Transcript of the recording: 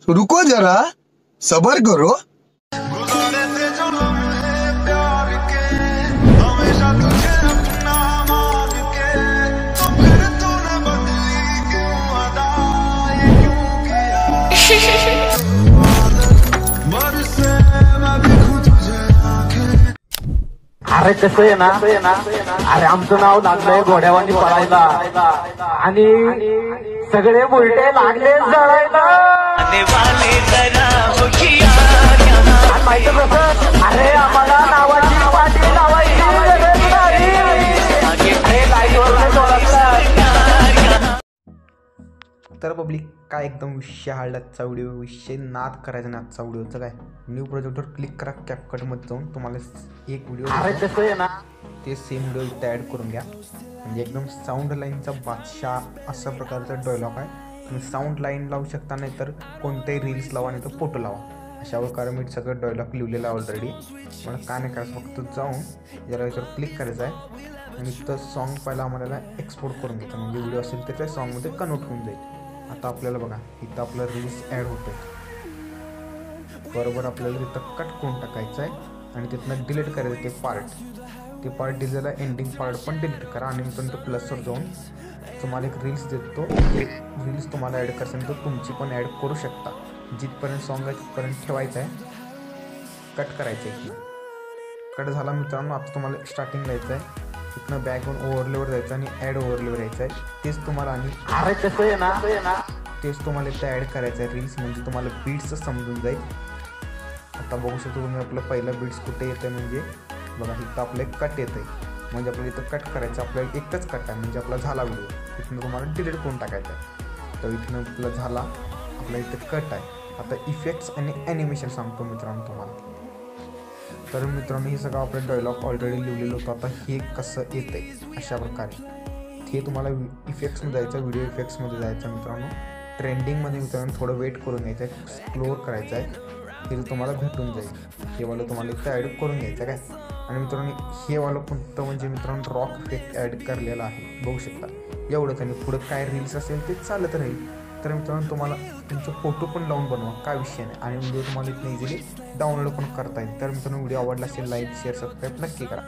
रुको जरा, सबर करो। अरे कसं आहे ना अरे आमचं नाव लागलंय घोड्यावानी पळायला आणि सगळे उलटे लागले जळायला माहिती कसं अरे आम्हाला नावाची पाठी लावायची गरज नाही. अरे लाईटवर तर पब्लिक काय एकदम विषय हार्डचा व्हिडिओ, विषय नाद करायचा ना आजचा व्हिडिओचं. काय न्यू प्रोजेक्टवर क्लिक करा, कॅपकटमध्ये जाऊन तुम्हाला एक व्हिडिओ ते सेम व्हिडिओ इथं ॲड करून घ्या. म्हणजे एकदम साऊंड लाईनचा बादशाह अशा प्रकारचा डायलॉग आहे. तुम्ही साऊंड लाईन लावू शकता, नाही तर कोणतेही रील्स लावा, नाही तर फोटो लावा. अशा प्रकारे मी सगळं डायलॉग लिहिलेलं आहे ऑलरेडी. मला काय नाही करायचं, फक्त जाऊन जरा याच्यावर क्लिक करायचं आहे आणि इथं सॉन्ग पहिला आम्हाला एक्सपोर्ट करून घ्यायचं. म्हणजे व्हिडिओ असेल तर त्या सॉन्गमध्ये कन्वर्ट होऊन जाईल. आता आपल्याला बघा इथं आपलं रील्स ॲड होतं बरोबर. आपल्याला तिथं कट करून टाकायचं आहे आणि तिथनं डिलीट करायचं ते पार्ट डिलेला एंडिंग पार्ट पण डिलीट करा. आणि नंतर प्लसवर जाऊन तुम्हाला एक रील्स देतो, एक रील्स तुम्हाला ॲड करायचं तर तुमची पण ॲड करू शकता. जिथपर्यंत सॉन्ग आहे तिथपर्यंत ठेवायचं आहे, कट करायचं आहे. कट झाला मित्रांनो. आता तुम्हाला स्टार्टिंगला यायचं आहे, तिथनं बॅकग्राऊंड ओव्हरलेवर जायचं आणि ॲड ओव्हरलेवर यायचं आहे. तेच तुम्हाला आणि अरे कसं आहे ना तेच तुम्हाला इथं ॲड करायचं आहे रील्स. म्हणजे तुम्हाला बीट्स समजून जाईल. आता बघू शकतो तुम्ही आपलं पहिलं बीट्स कुठे येतं आहे. म्हणजे बघा इथं आपलं एक कट येतं आहे. म्हणजे आपल्याला इथं कट करायचं, आपल्याला एकच कट आहे म्हणजे आपला झाला व्हिडिओ. इथनं तुम्हाला डिलीट करून टाकायचं आहे. तर इथनं आपलं झाला, आपल्या इथं कट आहे. आता इफेक्ट्स आणि ॲनिमेशन सांगतो मित्रांनो तुम्हाला. तर मित्रांनो हे सगळं आपलं डायलॉग ऑलरेडी लिहिलेलं होतं. आता हे कसं येतं आहे अशा प्रकारे. हे तुम्हाला इफेक्ट्समध्ये जायचं, व्हिडिओ इफेक्ट्समध्ये जायचं मित्रांनो. ट्रेंडिंगमध्ये मित्रांनो थोडं वेट करून घ्यायचं आहे, एक्सप्लोअर करायचं आहे. हे तुम्हाला भेटून जाईल. हे वालं तुम्हाला इथं ॲड करून घ्यायचं काय. आणि मित्रांनो हे वालं कोणतं म्हणजे मित्रांनो रॉक इफेक्ट ॲड करलेला आहे, बघू शकता एवढंच. आणि पुढं काय रील्स असेल ते चालत राहील. तर मित्रांनो तुम्हाला तुमचं फोटो पण लावून बनवा, काय विषय नाही. आणि व्हिडिओ तुम्हाला इथं इझिली डाउनलोड पण करता येईल. तर मित्रांनो व्हिडिओ आवडला असेल लाईक शेअर सबस्क्राईब नक्की करा.